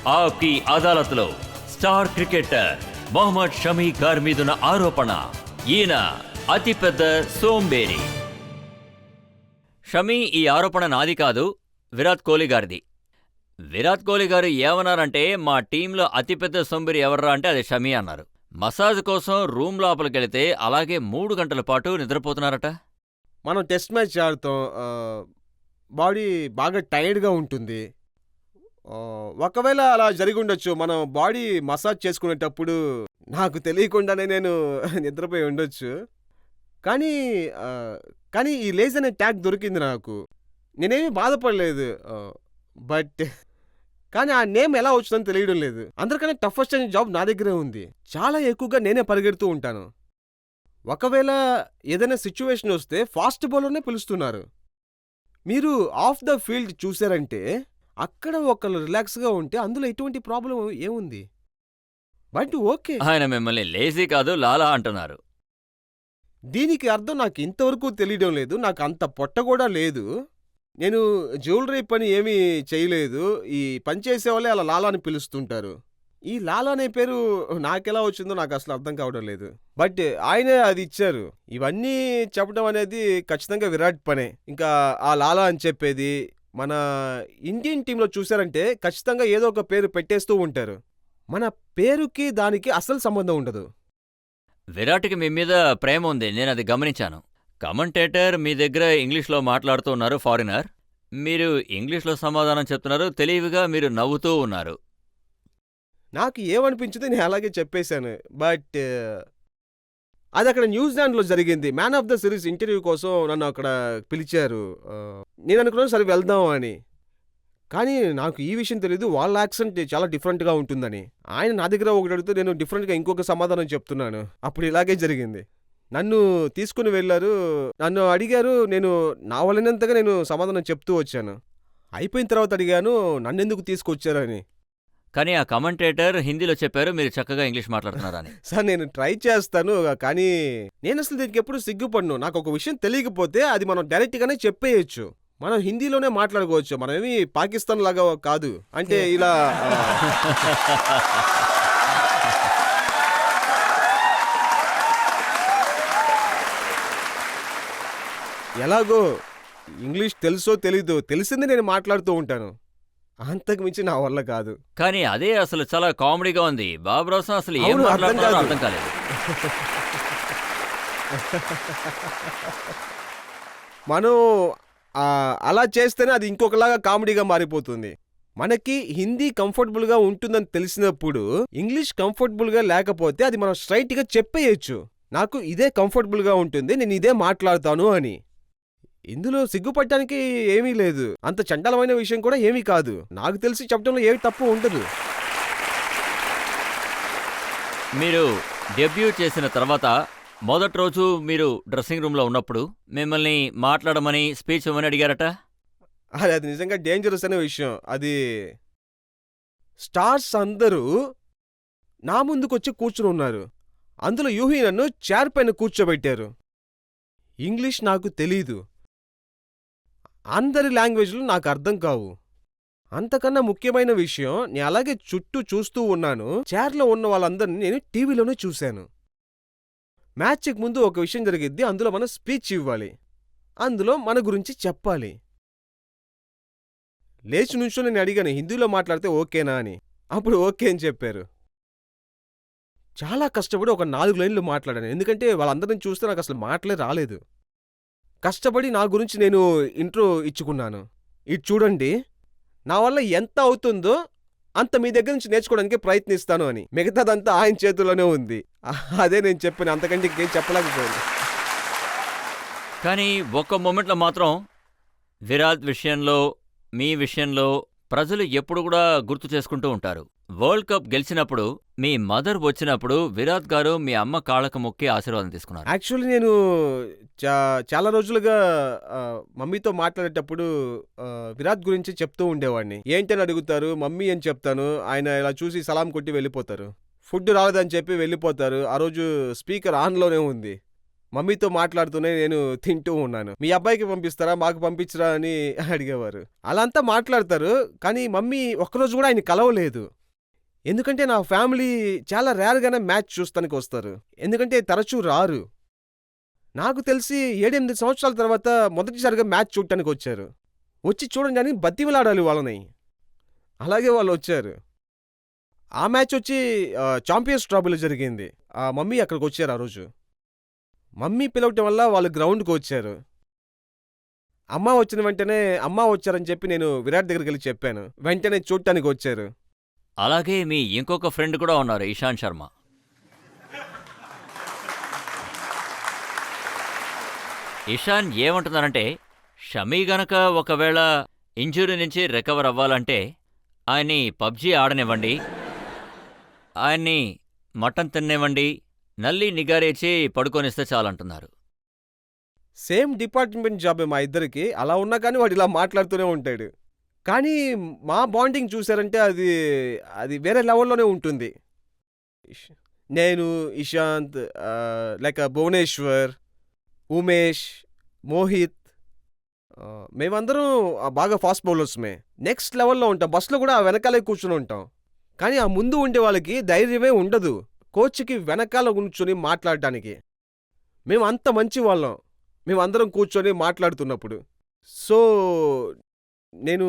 ఆప్కి అదాలత్లో star cricketer Mohammed Shami గారి మీదున్న ఆరోపణ, ఈయన అతిపెద్ద సోంబేరి. షమీ, ఈ ఆరోపణ నాది కాదు, విరాట్ కోహ్లీ గారిది. విరాట్ కోహ్లీ గారు ఏమన్నారంటే, మా టీంలో అతిపెద్ద సోంబేరి ఎవర్రా అంటే అది షమీ అన్నారు. మసాజ్ కోసం రూమ్ లోపలికెళితే అలాగే 3 గంటల పాటు నిద్రపోతున్నారట. మనం టెస్ట్ మ్యాచ్ ఆడుతాం, బాడీ బాగా టైర్డ్గా ఉంటుంది. ఒకవేళ అలా జరిగి ఉండొచ్చు. మనం బాడీ మసాజ్ చేసుకునేటప్పుడు నాకు తెలియకుండానే నేను నిద్రపోయి ఉండొచ్చు. కానీ కానీ ఈ లేజ్ అనే ట్యాగ్ దొరికింది నాకు. నేనేమీ బాధపడలేదు. బట్ కానీ ఆ నేమ్ ఎలా వచ్చిందని తెలియడం లేదు. అందరికన్నా టఫెస్ట్ అనే జాబ్ నా దగ్గరే ఉంది. చాలా ఎక్కువగా నేనే పరిగెడుతూ ఉంటాను. ఒకవేళ ఏదైనా సిచ్యువేషన్ వస్తే ఫాస్ట్ బౌలర్నే పిలుస్తున్నారు. మీరు ఆఫ్ ద ఫీల్డ్ చూసారంటే అక్కడ ఒకళ్ళు రిలాక్స్గా ఉంటే అందులో ఎటువంటి ప్రాబ్లం ఏముంది? బట్ ఓకే, ఆయన మిమ్మల్ని లేజీ కాదు లాలా అంటున్నారు. దీనికి అర్థం నాకు ఇంతవరకు తెలియడం లేదు. నాకు అంత పొట్ట కూడా లేదు. నేను జ్యువెలరీ పని ఏమీ చేయలేదు. ఈ పని చేసేవాళ్ళే అలా లాలా అని పిలుస్తుంటారు. ఈ లాలా అనే పేరు నాకెలా వచ్చిందో నాకు అసలు అర్థం కావడం లేదు. బట్ ఆయనే అది ఇచ్చారు. ఇవన్నీ చెప్పడం అనేది ఖచ్చితంగా విరాట్ పనే. ఇంకా ఆ లాలా అని చెప్పేది మన ఇండియన్ టీంలో చూసారంటే ఖచ్చితంగా ఏదో ఒక పేరు పెట్టేస్తూ ఉంటారు. మన పేరుకి దానికి అసలు సంబంధం ఉండదు. విరాట్కి మీ మీద ప్రేమ ఉంది, నేను అది గమనించాను. కమెంటేటర్ మీ దగ్గర ఇంగ్లీష్లో మాట్లాడుతూ ఉన్నారు, ఫారినర్. మీరు ఇంగ్లీష్లో సమాధానం చెప్తున్నారు, తెలివిగా మీరు నవ్వుతూ ఉన్నారు. నాకు ఏమనిపించిందో నేను అలాగే చెప్పేశాను. బట్ అది అక్కడ న్యూజిలాండ్లో జరిగింది. Man of the series interview కోసం నన్ను అక్కడ పిలిచారు. నేను అనుకున్నాను సరే వెళ్దాం అని. కానీ నాకు ఈ విషయం తెలియదు, వాళ్ళ యాక్సెంట్ చాలా డిఫరెంట్గా ఉంటుందని. ఆయన నా దగ్గర ఒకటి అడిగితే నేను డిఫరెంట్గా ఇంకొక సమాధానం చెప్తున్నాను. అప్పుడు ఇలాగే జరిగింది. నన్ను తీసుకుని వెళ్ళారు, నన్ను అడిగారు. నేను నా వల్లనంతగా నేను సమాధానం చెప్తూ వచ్చాను. అయిపోయిన తర్వాత అడిగాను నన్నెందుకు తీసుకొచ్చారని. కానీ ఆ కమెంటేటర్ హిందీలో చెప్పారు, మీరు చక్కగా ఇంగ్లీష్ మాట్లాడుతున్నారని. సార్ నేను ట్రై చేస్తాను, కానీ నేను అసలు దీనికి ఎప్పుడు సిగ్గుపడను. నాకు ఒక విషయం తెలియకపోతే అది మనం డైరెక్ట్గానే చెప్పేయచ్చు. మనం హిందీలోనే మాట్లాడుకోవచ్చు. మనమేమి పాకిస్తాన్ లాగా కాదు. అంటే ఇలా ఎలాగో ఇంగ్లీష్ తెలుసో తెలీదో తెలిసింది నేను మాట్లాడుతూ ఉంటాను. అంతకు మించి నా వల్ల కాదు. కానీ అదే అసలు చాలా కామెడీగా ఉంది. బాబురాసం అసలు ఏం అవును, అర్థం మాట్లాడుతున్నారో కాదు. అర్థం కాలేదు. మనం అలా చేస్తేనే అది ఇంకొకలాగా కామెడీగా మారిపోతుంది. మనకి హిందీ కంఫర్టబుల్గా ఉంటుందని తెలిసినప్పుడు ఇంగ్లీష్ కంఫర్టబుల్గా లేకపోతే అది మనం స్ట్రైట్గా చెప్పేయచ్చు. నాకు ఇదే కంఫర్టబుల్గా ఉంటుంది, నేను ఇదే మాట్లాడతాను అని. ఇందులో సిగ్గుపడటానికి ఏమీ లేదు. అంత చండాలమైన విషయం కూడా ఏమీ కాదు. నాకు తెలిసి చెప్పడంలో ఏమి తప్పు ఉండదు. మీరు డెబ్యూ చేసిన తర్వాత మొదటి రోజు మీరు డ్రెస్సింగ్ రూమ్లో ఉన్నప్పుడు మిమ్మల్ని మాట్లాడమని, స్పీచ్ ఇవ్వమని అడిగారట. అది నిజంగా డేంజరస్ అనే విషయం. అది స్టార్స్ అందరూ నా ముందుకొచ్చి కూర్చుని ఉన్నారు. అందులో యూహీ నన్ను చైర్ పైన కూర్చోబెట్టారు. ఇంగ్లీష్ నాకు తెలీదు, అందరి లాంగ్వేజ్లు నాకు అర్థం కావు. అంతకన్నా ముఖ్యమైన విషయం, నేను అలాగే చుట్టూ చూస్తూ ఉన్నాను. చైర్లో ఉన్న వాళ్ళందరినీ నేను టీవీలోనే చూశాను. మ్యాచ్కి ముందు ఒక విషయం జరిగిద్ది, అందులో మనం స్పీచ్ ఇవ్వాలి, అందులో మన గురించి చెప్పాలి. లేచి నుంచో నేను అడిగాను హిందీలో మాట్లాడితే ఓకేనా అని. అప్పుడు ఓకే అని చెప్పారు. చాలా కష్టపడి ఒక 4 లైన్లు మాట్లాడాను, ఎందుకంటే వాళ్ళందరిని చూస్తే నాకు అసలు మాటలే రాలేదు. కష్టపడి నా గురించి నేను ఇంట్రో ఇచ్చుకున్నాను. ఇది చూడండి, నా వల్ల ఎంత అవుతుందో అంత మీ దగ్గర నుంచి నేర్చుకోవడానికి ప్రయత్నిస్తాను అని. మిగతాదంతా ఆయన చేతుల్లోనే ఉంది. అదే నేను చెప్పాను, అంతకంటే ఇంకేం చెప్పలేకపోయాను. కానీ ఒక్క మూమెంట్లో మాత్రం విరాట్ విషయంలో, మీ విషయంలో ప్రజలు ఎప్పుడు కూడా గుర్తు చేసుకుంటూ ఉంటారు. వరల్డ్ కప్ గెలిచినప్పుడు మీ మదర్ వచ్చినప్పుడు విరాట్ గారు మీ అమ్మ కాళ్ళకు మొక్కి ఆశీర్వాదం తీసుకున్నారు. యాక్చువల్లీ నేను చాలా రోజులుగా మమ్మీతో మాట్లాడేటప్పుడు విరాట్ గురించి చెప్తూ ఉండేవాడిని. ఏంటని అడుగుతారు, మమ్మీ అని చెప్తాను. ఆయన ఇలా చూసి సలాం కొట్టి వెళ్ళిపోతారు. ఫుడ్ రాలేదని చెప్పి వెళ్ళిపోతారు. ఆ రోజు స్పీకర్ ఆన్లోనే ఉంది. మమ్మీతో మాట్లాడుతూనే నేను తింటూ ఉన్నాను. మీ అబ్బాయికి పంపిస్తారా? మాకు పంపించరా అని అడిగేవారు. అలా అంతా మాట్లాడతారు. కానీ మమ్మీ ఒక్కరోజు కూడా ఆయన్ని కలవలేదు. ఎందుకంటే నా ఫ్యామిలీ చాలా రేర్‌గానే మ్యాచ్ చూస్తానికి వస్తారు. ఎందుకంటే తరచూ రారు. నాకు తెలిసి 7, 8 సంవత్సరాల తర్వాత మొదటిసారిగా మ్యాచ్ చూడటానికొచ్చారు. వచ్చి చూడండి అని బతిమిలాడాలి వాళ్ళని. అలాగే వాళ్ళొచ్చారు. ఆ మ్యాచ్ వచ్చి చాంపియన్స్ ట్రోఫీలో జరిగింది. మమ్మీ అక్కడికొచ్చారు ఆ రోజు. మమ్మీ పిలవటం వల్ల వాళ్ళు గ్రౌండ్‌కి వచ్చారు. అమ్మ వచ్చిన వెంటనే అమ్మ వచ్చారని చెప్పి నేను విరాట్ దగ్గరికెళ్ళి చెప్పాను. వెంటనే చూడటానికి వచ్చారు. అలాగే మీ ఇంకొక ఫ్రెండ్ కూడా ఉన్నారు, ఇషాంత్ శర్మ. ఇషాన్ ఏమంటున్నారంటే, షమీ గనక ఒకవేళ ఇంజురీ నుంచి రికవర్ అవ్వాలంటే ఆయన్ని పబ్జీ ఆడనివ్వండి, ఆయన్ని మటన్ తిన్నివ్వండి, నల్లి నిగారేచి పడుకొనిస్తే చాలంటున్నారు. సేమ్ డిపార్ట్మెంట్ జాబే మా ఇద్దరికి. అలా ఉన్నా కానీ వాడు ఇలా మాట్లాడుతూనే ఉంటాడు. కానీ మా బాండింగ్ చూసారంటే అది వేరే లెవెల్‌లోనే ఉంటుంది. నేను, ఇషాంత్, లైక్ భువనేశ్వర్, ఉమేష్, మోహిత్, మేమందరం బాగా ఫాస్ట్ బౌలర్స్‌మే. నెక్స్ట్ లెవెల్‌లో ఉంటాం. బస్‌లో కూడా వెనకాలే కూర్చొని ఉంటాం. కానీ ఆ ముందు ఉండే వాళ్ళకి ధైర్యమే ఉండదు కోచ్‌కి వెనకాల కూర్చొని మాట్లాడటానికి. మేము అంత మంచి వాళ్ళం. మేమందరం కూర్చొని మాట్లాడుతున్నప్పుడు. సో, నేను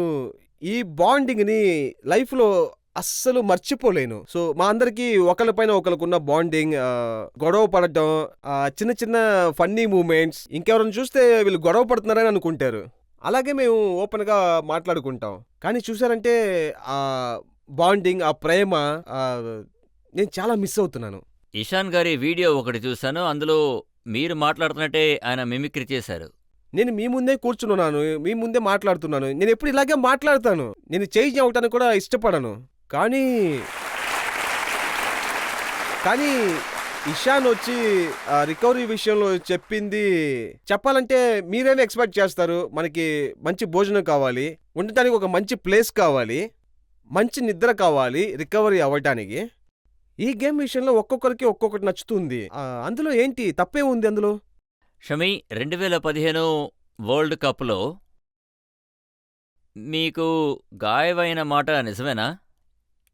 ఈ బాండింగ్‌ని లైఫ్‌లో అస్సలు మర్చిపోలేను. సో, మా అందరికీ ఒకళ్ళపైన ఒకళ్ళకున్న బాండింగ్, గొడవ పడటం, చిన్న చిన్న ఫన్నీ మూమెంట్స్, ఇంకెవరైనా చూస్తే వీళ్ళు గొడవ పడుతున్నారని అనుకుంటారు. అలాగే మేము ఓపెన్‌గా మాట్లాడుకుంటాం. కానీ చూసారంటే ఆ బాండింగ్, ఆ ప్రేమ, నేను చాలా మిస్ అవుతున్నాను. ఇషాన్ గారి వీడియో ఒకటి చూశాను. అందులో మీరు మాట్లాడుతున్నట్టే ఆయన మిమిక్రీ చేశారు. నేను మీ ముందే కూర్చున్నాను. మీ ముందే మాట్లాడుతున్నాను. నేనెప్పుడు ఇలాగే మాట్లాడతాను. నేను చేంజ్ అవ్వటానికి కూడా ఇష్టపడను. కానీ ఇషాన్ వచ్చి రికవరీ విషయంలో చెప్పింది చెప్పాలంటే మీరేమి ఎక్స్‌పెక్ట్ చేస్తారు? మనకి మంచి భోజనం కావాలి, ఉండటానికి ఒక మంచి ప్లేస్ కావాలి, మంచి నిద్ర కావాలి రికవరీ అవ్వటానికి. ఈ గేమ్ విషయంలో ఒక్కొక్కరికి ఒక్కొక్కటి నచ్చుతుంది. అందులో ఏంటి తప్పే ఉంది అందులో? షమీ, 2015 వరల్డ్ కప్‌లో మీకు గాయమైన మాట నిజమేనా?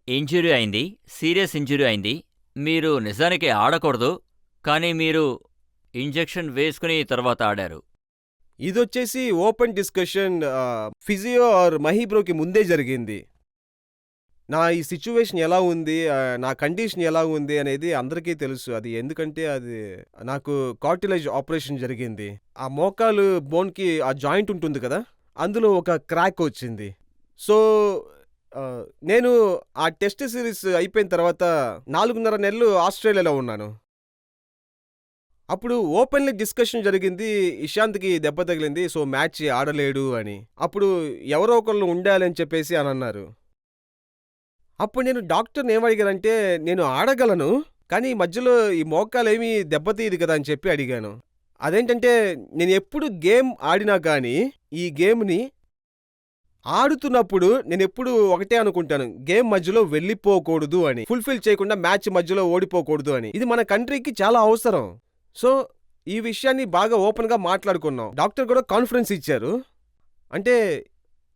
ఇంజ్యూరీ అయింది, సీరియస్ ఇంజ్యూరీ అయింది. మీరు నిజానికి ఆడకూడదు, కానీ మీరు ఇంజెక్షన్ వేసుకుని తర్వాత ఆడారు. ఇదొచ్చేసి ఓపెన్ డిస్కషన్ ఫిజియో ఆర్ మహీబ్రోకి ముందే జరిగింది. నా ఈ సిచ్యువేషన్ ఎలా ఉంది, నా కండిషన్ ఎలా ఉంది అనేది అందరికీ తెలుసు. అది ఎందుకంటే నాకు కార్టిలేజ్ ఆపరేషన్ జరిగింది. ఆ మోకాలు బోన్‌కి ఆ జాయింట్ ఉంటుంది కదా, అందులో ఒక క్రాక్ వచ్చింది. సో, నేను ఆ టెస్ట్ సిరీస్ అయిపోయిన తర్వాత 4.5 నెలలు ఆస్ట్రేలియాలో ఉన్నాను. అప్పుడు ఓపెన్‌లీ డిస్కషన్ జరిగింది. ఇషాంత్‌కి దెబ్బ తగిలింది. సో, మ్యాచ్ ఆడలేడు అని. అప్పుడు ఎవరో ఒకళ్ళు ఉండాలని చెప్పేసి అన్నారు. అప్పుడు నేను డాక్టర్‌ని ఏమడిగానంటే, నేను ఆడగలను, కానీ మధ్యలో ఈ మోకాలేమీ దెబ్బతీయదు కదా అని చెప్పి అడిగాను. అదేంటంటే నేను ఎప్పుడు గేమ్ ఆడినా కానీ ఈ గేమ్‌ని ఆడుతున్నప్పుడు నేనెప్పుడు ఒకటే అనుకుంటాను, గేమ్ మధ్యలో వెళ్ళిపోకూడదు అని. ఫుల్‌ఫిల్ చేయకుండా మ్యాచ్ మధ్యలో ఓడిపోకూడదు అని. ఇది మన కంట్రీకి చాలా అవసరం. సో, ఈ విషయాన్ని బాగా ఓపెన్‌గా మాట్లాడుకున్నాం. డాక్టర్ కూడా కాన్ఫిడెన్స్ ఇచ్చారు. అంటే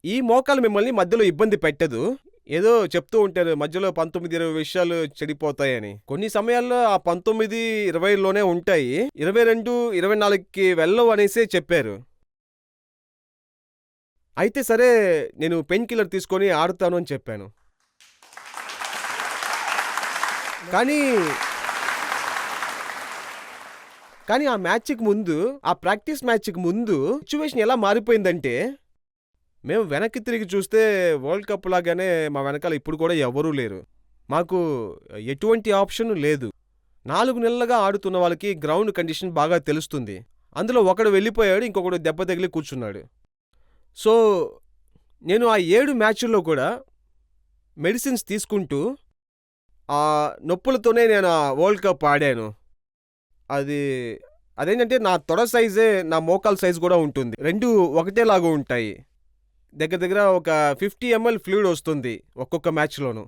ఈ మోకాలు మిమ్మల్ని మధ్యలో ఇబ్బంది పెట్టదు. ఏదో చెప్తూ ఉంటారు మధ్యలో 19, 20 విషయాలు చెడిపోతాయని. కొన్ని సమయాల్లో ఆ 19, 20లోనే ఉంటాయి. 22, 24కి వెళ్ళవు అనేసే చెప్పారు. అయితే సరే, నేను పెయిన్ కిల్లర్ తీసుకొని ఆడుతాను అని చెప్పాను. కానీ ఆ మ్యాచ్‌కి ముందు, ఆ ప్రాక్టీస్ మ్యాచ్‌కి ముందు సిచ్యువేషన్ ఎలా మారిపోయిందంటే, మేము వెనక్కి తిరిగి చూస్తే వరల్డ్ కప్ లాగానే మా వెనకాల ఇప్పుడు కూడా ఎవ్వరూ లేరు. మాకు ఎటువంటి ఆప్షన్ లేదు. 4 నెలలుగా ఆడుతున్న వాళ్ళకి గ్రౌండ్ కండిషన్ బాగా తెలుస్తుంది. అందులో ఒకడు వెళ్ళిపోయాడు, ఇంకొకడు దెబ్బ తగిలి కూర్చున్నాడు. సో, నేను ఆ 7 మ్యాచ్ల్లో కూడా మెడిసిన్స్ తీసుకుంటూ ఆ నొప్పులతోనే నేను ఆ వరల్డ్ కప్ ఆడాను. అదేంటంటే నా తొడ సైజే నా మోకాలు సైజు కూడా ఉంటుంది. 2 ఒకటేలాగా ఉంటాయి. దగ్గర దగ్గర ఒక 50 ml ఫ్లూయిడ్ వస్తుంది ఒక్కొక్క మ్యాచ్‌లోనూ.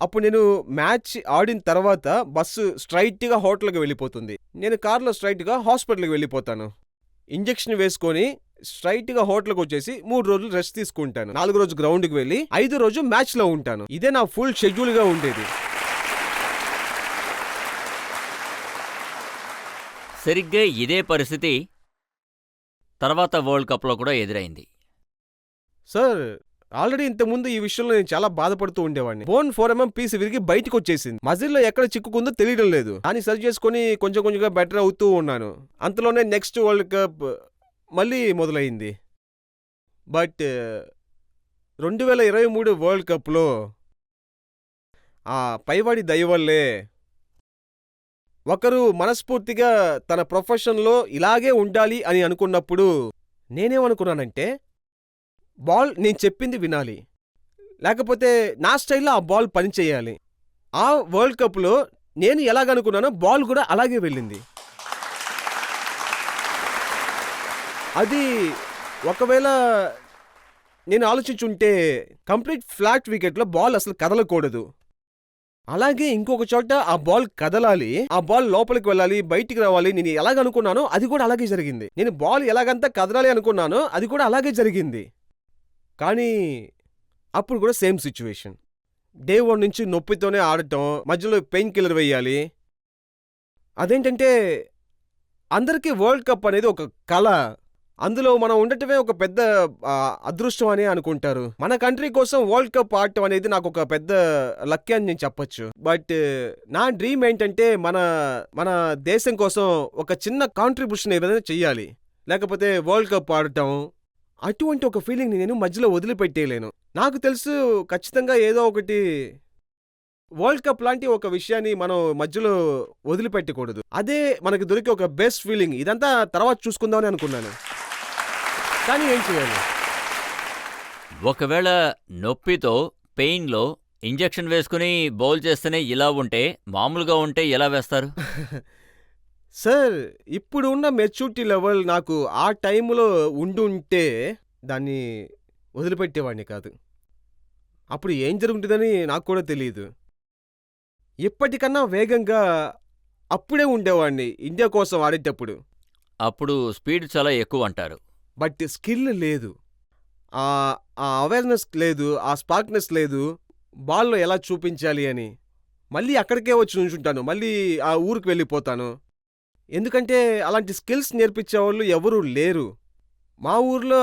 అప్పుడు నేను మ్యాచ్ ఆడిన తర్వాత బస్సు స్ట్రైట్‌గా హోటల్‌కి వెళ్ళిపోతుంది. నేను కార్‌లో స్ట్రైట్‌గా హాస్పిటల్‌కి వెళ్ళిపోతాను. ఇంజెక్షన్ వేసుకొని స్ట్రైట్‌గా హోటల్‌కొచ్చేసి 3 రోజులు రెస్ట్ తీసుకుంటాను. 4 రోజు గ్రౌండ్‌కి వెళ్ళి 5 రోజు మ్యాచ్‌లో ఉంటాను. ఇదే నా ఫుల్ షెడ్యూల్‌గా ఉండేది. సరిగ్గా ఇదే పరిస్థితి తర్వాత వరల్డ్ కప్‌లో కూడా ఎదురైంది. సార్ ఆల్రెడీ ఇంతకుముందు ఈ విషయంలో నేను చాలా బాధపడుతూ ఉండేవాడిని. బోన్ 4 mm పీస్ విరిగి బయటకొచ్చేసింది. మజిల్‌లో ఎక్కడ చిక్కుకుందో తెలియడం లేదు. దాన్ని సరి చేసుకొని కొంచెం కొంచెంగా బెటర్ అవుతూ ఉన్నాను. అంతలోనే నెక్స్ట్ వరల్డ్ కప్ మళ్ళీ మొదలైంది. బట్ 2023 వరల్డ్ కప్‌లో ఆ పైవాడి దయ వల్లే ఒకరు మనస్ఫూర్తిగా తన ప్రొఫెషన్‌లో ఇలాగే ఉండాలి అని అనుకున్నప్పుడు నేనేమనుకున్నానంటే బాల్ నేను చెప్పింది వినాలి. లేకపోతే నా స్టైల్‌లో ఆ బాల్ పనిచేయాలి. ఆ వరల్డ్ కప్‌లో నేను ఎలాగనుకున్నానో బాల్ కూడా అలాగే వెళ్ళింది. అది ఒకవేళ నేను ఆలోచించుంటే కంప్లీట్ ఫ్లాట్ వికెట్‌లో బాల్ అసలు కదలకూడదు. అలాగే ఇంకొక చోట ఆ బాల్ కదలాలి. ఆ బాల్ లోపలికి వెళ్ళాలి, బయటికి రావాలి. నేను ఎలాగనుకున్నానో అది కూడా అలాగే జరిగింది. నేను బాల్ ఎలాగంతా కదలాలి అనుకున్నానో అది కూడా అలాగే జరిగింది. కానీ అప్పుడు కూడా సేమ్ సిచ్యువేషన్. డే 1 నుంచి నొప్పితోనే ఆడటం, మధ్యలో పెయిన్ కిల్లర్ వేయాలి. అదేంటంటే అందరికీ వరల్డ్ కప్ అనేది ఒక కల. అందులో మనం ఉండటమే ఒక పెద్ద అదృష్టం అని అనుకుంటారు. మన కంట్రీ కోసం వరల్డ్ కప్ ఆడటం అనేది నాకు ఒక పెద్ద లక్కీ అని నేను చెప్పొచ్చు. బట్ నా డ్రీమ్ ఏంటంటే మన దేశం కోసం ఒక చిన్న కాంట్రిబ్యూషన్ ఏదైనా చెయ్యాలి. లేకపోతే వరల్డ్ కప్ ఆడటం అటువంటి ఒక ఫీలింగ్ నేను మధ్యలో వదిలిపెట్టేయలేను. నాకు తెలుసు ఖచ్చితంగా ఏదో ఒకటి వరల్డ్ కప్ లాంటి ఒక విషయాన్ని మనం మధ్యలో వదిలిపెట్టకూడదు. అదే మనకి దొరికే ఒక బెస్ట్ ఫీలింగ్. ఇదంతా తర్వాత చూసుకుందామని అనుకున్నాను. కానీ ఏం చేయాలి? ఒకవేళ నొప్పితో, పెయిన్‌లో ఇంజెక్షన్ వేసుకుని బౌల్ చేస్తేనే ఇలా ఉంటే, మామూలుగా ఉంటే ఎలా వేస్తారు? సార్ ఇప్పుడు ఉన్న మెచ్యూరిటీ లెవెల్ నాకు ఆ టైంలో ఉండుంటే దాన్ని వదిలిపెట్టేవాడిని కాదు. అప్పుడు ఏం జరుగుతుందని నాకు కూడా తెలియదు. ఇప్పటికన్నా వేగంగా అప్పుడే ఉండేవాడిని ఇండియా కోసం ఆడేటప్పుడు. అప్పుడు స్పీడ్ చాలా ఎక్కువంటారు. బట్ స్కిల్ లేదు. ఆ ఆ అవేర్‌నెస్ లేదు. ఆ స్పార్క్‌నెస్ లేదు. బాల్‌లో ఎలా చూపించాలి అని. మళ్ళీ అక్కడికే వచ్చి నుంచుంటాను. మళ్ళీ ఆ ఊరికి వెళ్ళిపోతాను. ఎందుకంటే అలాంటి స్కిల్స్ నేర్పించేవాళ్ళు ఎవరూ లేరు. మా ఊర్లో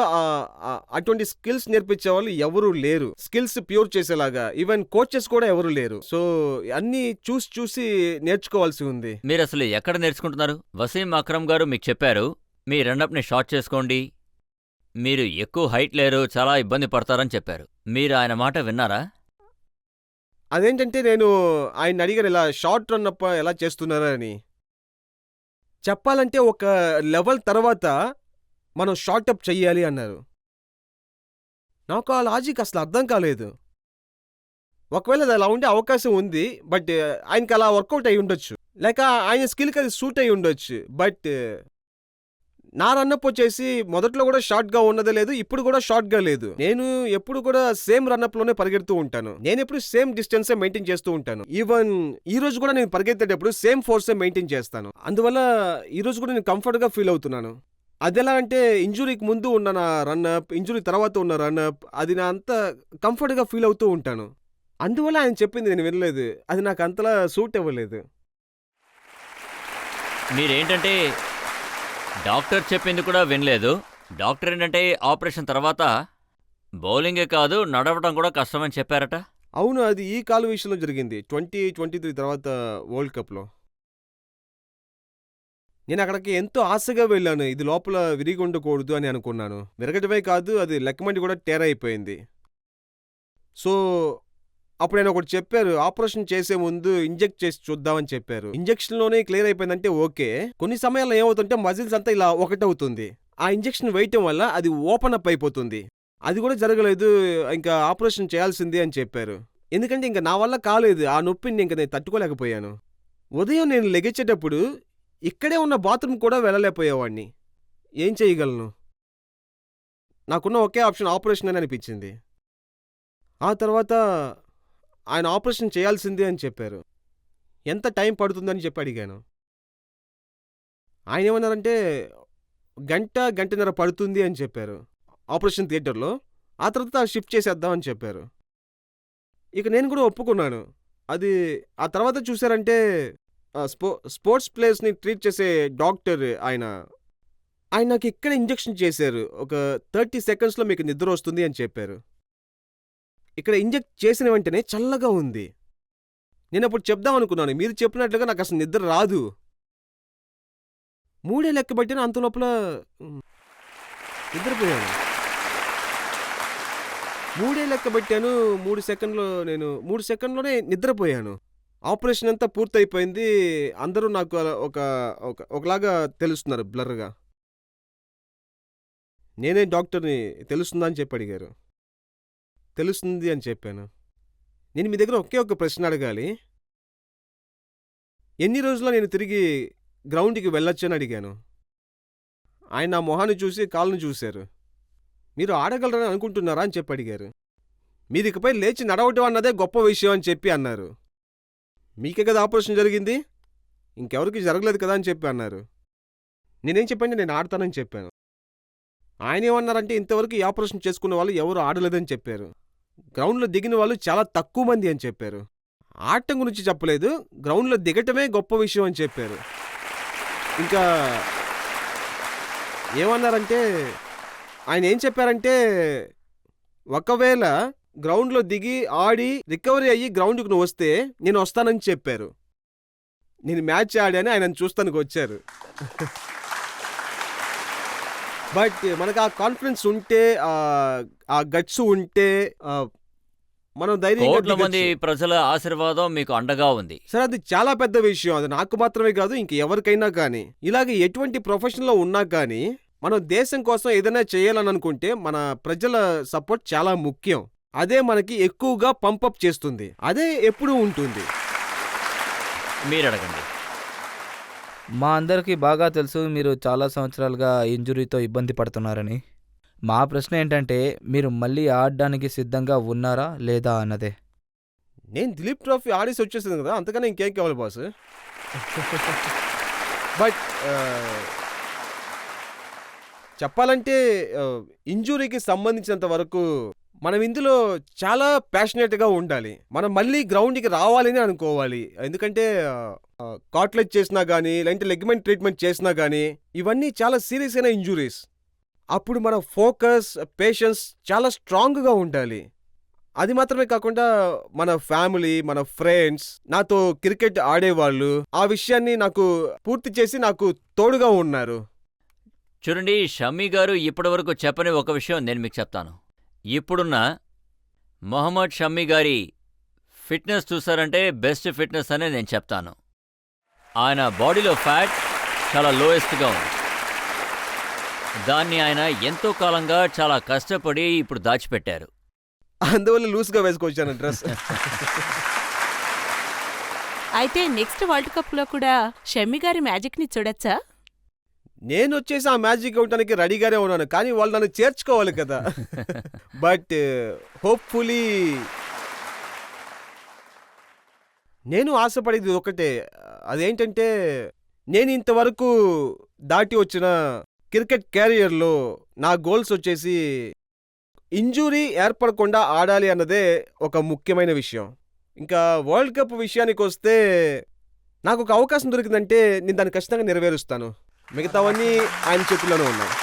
అటువంటి స్కిల్స్ నేర్పించేవాళ్ళు ఎవరూ లేరు. స్కిల్స్ ప్యూర్ చేసేలాగా. ఈవెన్ కోచెస్ కూడా ఎవరూ లేరు. సో అన్నీ చూసి చూసి నేర్చుకోవాల్సి ఉంది. మీరసలు ఎక్కడ నేర్చుకుంటున్నారు? వసీం అక్రమ్ గారు మీకు చెప్పారు, మీ రన్అప్‌ని షార్ట్ చేసుకోండి. మీరు ఎక్కువ హైట్ లేరు, చాలా ఇబ్బంది పడతారని చెప్పారు. మీరు ఆయన మాట విన్నారా? అదేంటంటే నేను ఆయన్ని అడిగాను ఇలా షార్ట్ రన్అప్ ఎలా చేస్తున్నారా అని. చెప్పాలంటే ఒక లెవెల్ తర్వాత మనం షార్ట్ అప్ చెయ్యాలి అన్నారు. నాకు ఆ లాజిక్ అసలు అర్థం కాలేదు. ఒకవేళ అది అలా ఉండే అవకాశం ఉంది. బట్ ఆయనకి అలా వర్కౌట్ అయి ఉండొచ్చు. లేక ఆయన స్కిల్‌కి అది సూట్ అయి ఉండొచ్చు. బట్ నా రన్అప్ వచ్చేసి మొదట్లో కూడా షార్ట్‌గా ఉన్నదే లేదు. ఇప్పుడు కూడా షార్ట్‌గా లేదు. నేను ఎప్పుడు కూడా సేమ్ రన్అప్‌లోనే పరిగెడుతూ ఉంటాను. నేనెప్పుడు సేమ్ డిస్టెన్సే మెయింటైన్ చేస్తూ ఉంటాను. ఈవెన్ ఈ రోజు కూడా నేను పరిగెత్తేటప్పుడు సేమ్ ఫోర్సే మెయింటైన్ చేస్తాను. అందువల్ల ఈ రోజు కూడా నేను కంఫర్ట్‌గా ఫీల్ అవుతున్నాను. అదెలా అంటే ఇంజురీకి ముందు ఉన్న నా రన్అప్, ఇంజురీ తర్వాత ఉన్న రన్అప్ అది నా అంత కంఫర్ట్‌గా ఫీల్ అవుతూ ఉంటాను. అందువల్ల ఆయన చెప్పింది నేను వినలేదు. అది నాకు అంతలా సూట్ అవ్వలేదు. మీరేంటంటే డాక్టర్ చెప్పింది కూడా వినలేదు. డాక్టర్ ఏంటంటే ఆపరేషన్ తర్వాత బౌలింగే కాదు, నడవడం కూడా కష్టమని చెప్పారట. అవును. అది ఈ కాలు విషయంలో జరిగింది. 2023 తర్వాత వరల్డ్ కప్‌లో. నేను అక్కడికి ఎంతో ఆశగా వెళ్ళాను. ఇది లోపల విరిగి ఉండకూడదు అని అనుకున్నాను. విరగటమే కాదు అది లెక్కమండి కూడా టేర్ అయిపోయింది. సో అప్పుడు ఆయన ఒకటి చెప్పారు. ఆపరేషన్ చేసే ముందు ఇంజెక్ట్ చేసి చూద్దామని చెప్పారు. ఇంజెక్షన్‌లోనే క్లియర్ అయిపోయిందంటే ఓకే. కొన్ని సమయాల్లో ఏమవుతుంటే మజిల్స్ అంతా ఇలా ఒకటవుతుంది. ఆ ఇంజెక్షన్ వేయటం వల్ల అది ఓపెన్ అప్ అయిపోతుంది. అది కూడా జరగలేదు. ఇంకా ఆపరేషన్ చేయాల్సిందే అని చెప్పారు. ఎందుకంటే ఇంక నా వల్ల కాలేదు. ఆ నొప్పిని ఇంక నేను తట్టుకోలేకపోయాను. ఉదయం నేను లెగిచేటప్పుడు ఇక్కడే ఉన్న బాత్రూమ్ కూడా వెళ్ళలేకపోయేవాడిని. ఏం చేయగలను? నాకున్న ఒకే ఆప్షన్ ఆపరేషన్ అని అనిపించింది. ఆ తర్వాత ఆయన ఆపరేషన్ చేయాల్సిందే అని చెప్పారు. ఎంత టైం పడుతుందని చెప్పి అడిగాను. ఆయన ఏమన్నారంటే గంటన్నర పడుతుంది అని చెప్పారు ఆపరేషన్ థియేటర్లో. ఆ తర్వాత షిఫ్ట్ చేసేద్దాం అని చెప్పారు. ఇక నేను కూడా ఒప్పుకున్నాను. అది ఆ తర్వాత చూసారంటే స్పోర్ట్స్ ప్లేయర్స్ని ట్రీట్ చేసే డాక్టర్ ఆయన నాకు ఇక్కడ ఇంజెక్షన్ చేశారు. ఒక 30 సెకండ్స్లో మీకు నిద్ర వస్తుంది అని చెప్పారు. ఇక్కడ ఇంజెక్ట్ చేసిన వెంటనే చల్లగా ఉంది. నేను అప్పుడు చెప్దాం అనుకున్నాను, మీరు చెప్పినట్లుగా నాకు అసలు నిద్ర రాదు. 3 లెక్క పెట్టిన అంత లోపల నిద్రపోయాను. 3 లెక్క పెట్టాను. 3 సెకండ్లోనే నిద్రపోయాను. ఆపరేషన్ అంతా పూర్తయిపోయింది. అందరూ నాకు ఒకలాగా తెలుస్తున్నారు బ్లర్గా. నేనే డాక్టర్ని, తెలుస్తుందా అని చెప్పి అడిగారు. తెలుస్తుంది అని చెప్పాను. నేను మీ దగ్గర ఒకే ఒక ప్రశ్న అడగాలి. ఎన్ని రోజుల్లో నేను తిరిగి గ్రౌండ్కి వెళ్ళొచ్చని అడిగాను. ఆయన నా మొహాన్ని చూసి కాళ్ళను చూశారు. మీరు ఆడగలరని అనుకుంటున్నారా అని చెప్పి అడిగారు. మీరు ఇకపై లేచి నడవటం అన్నదే గొప్ప విషయం అని చెప్పి అన్నారు. మీకే కదా ఆపరేషన్ జరిగింది, ఇంకెవరికి జరగలేదు కదా అని చెప్పి అన్నారు. నేనేం చెప్పండి, నేను ఆడతానని చెప్పాను. ఆయన ఏమన్నారంటే ఇంతవరకు ఈ ఆపరేషన్ చేసుకున్న వాళ్ళు ఎవరు ఆడలేదని చెప్పారు. గ్రౌండ్లో దిగిన వాళ్ళు చాలా తక్కువ మంది అని చెప్పారు. ఆడటం గురించి చెప్పలేదు, గ్రౌండ్లో దిగటమే గొప్ప విషయం అని చెప్పారు. ఇంకా ఏమన్నారంటే ఆయన ఏం చెప్పారంటే ఒకవేళ గ్రౌండ్లో దిగి ఆడి రికవరీ అయ్యి గ్రౌండ్కి నువ్వు వస్తే నేను వస్తానని చెప్పారు. నేను మ్యాచ్ ఆడాని ఆయన చూస్తానికి వచ్చారు. బట్ మనకు ఆ కాన్ఫిడెన్స్ ఉంటే, ఆ గట్స్ ఉంటే మనం కోట్ల మంది ధైర్యంగా ప్రజల ఆశీర్వాదం మీకు అండగా ఉంది. సరే, అది చాలా పెద్ద విషయం. అది నాకు మాత్రమే కాదు, ఇంక ఎవరికైనా కానీ. ఇలాగే ఎటువంటి ప్రొఫెషన్లో ఉన్నా కానీ మనం దేశం కోసం ఏదైనా చేయాలని అనుకుంటే మన ప్రజల సపోర్ట్ చాలా ముఖ్యం. అదే మనకి ఎక్కువగా పంపప్ చేస్తుంది. అదే ఎప్పుడూ ఉంటుంది. మీరు అడగండి. మా అందరికీ బాగా తెలుసు మీరు చాలా సంవత్సరాలుగా ఇంజురీతో ఇబ్బంది పడుతున్నారని. మా ప్రశ్న ఏంటంటే మీరు మళ్ళీ ఆడడానికి సిద్ధంగా ఉన్నారా లేదా అన్నదే. నేను దిలీప్ ట్రోఫీ ఆడేసి వచ్చేసింది కదా, అంతకన్నా ఇంకేం కావాలి బాస్. బట్ చెప్పాలంటే ఇంజురీకి సంబంధించినంత వరకు మనం ఇందులో చాలా ప్యాషనేట్గా ఉండాలి. మనం మళ్ళీ గ్రౌండ్కి రావాలని అనుకోవాలి. ఎందుకంటే కాట్లెట్ చేసినా కానీ, లేదంటే లెగ్మెంట్ ట్రీట్మెంట్ చేసినా కానీ ఇవన్నీ చాలా సీరియస్ అయిన ఇంజురీస్. అప్పుడు మన ఫోకస్, పేషెన్స్ చాలా స్ట్రాంగ్గా ఉండాలి. అది మాత్రమే కాకుండా మన ఫ్యామిలీ, మన ఫ్రెండ్స్, నాతో క్రికెట్ ఆడేవాళ్ళు ఆ విషయాన్ని నాకు పూర్తి చేసి నాకు తోడుగా ఉన్నారు. చూడండి, షమ్మి గారు ఇప్పటివరకు చెప్పని ఒక విషయం నేను మీకు చెప్తాను. ఇప్పుడున్న మొహమ్మద్ షమ్మి గారి ఫిట్నెస్ చూసారంటే బెస్ట్ ఫిట్నెస్ అనే నేను చెప్తాను. ఆయన బాడీలో ఫ్యాట్ చాలా లోయెస్ట్గా ఉంది. దాన్ని ఆయన ఎంతో కాలంగా చాలా కష్టపడి ఇప్పుడు దాచిపెట్టారు. అందువల్ల లూజ్గా వేసుకొచ్చాను డ్రెస్. అయితే నెక్స్ట్ వరల్డ్ కప్లో కూడా షమ్మి గారి మ్యాజిక్ని చూడొచ్చా? నేను వచ్చేసి ఆ మ్యాజిక్ ఇవ్వడానికి రెడీగానే ఉన్నాను, కానీ వాళ్ళు నన్ను చేర్చుకోవాలి కదా. బట్ హోప్ఫుల్లీ నేను ఆశపడేది ఒకటే, అదేంటంటే నేను ఇంతవరకు దాటి వచ్చిన క్రికెట్ క్యారియర్లో నా గోల్స్ వచ్చేసి ఇంజురీ ఏర్పడకుండా ఆడాలి అన్నదే ఒక ముఖ్యమైన విషయం. ఇంకా వరల్డ్ కప్ విషయానికి వస్తే నాకు ఒక అవకాశం దొరికిందంటే నేను దాన్ని ఖచ్చితంగా నెరవేరుస్తాను. మిగతావన్నీ ఆయన చేతుల్లోనే ఉన్నాయి.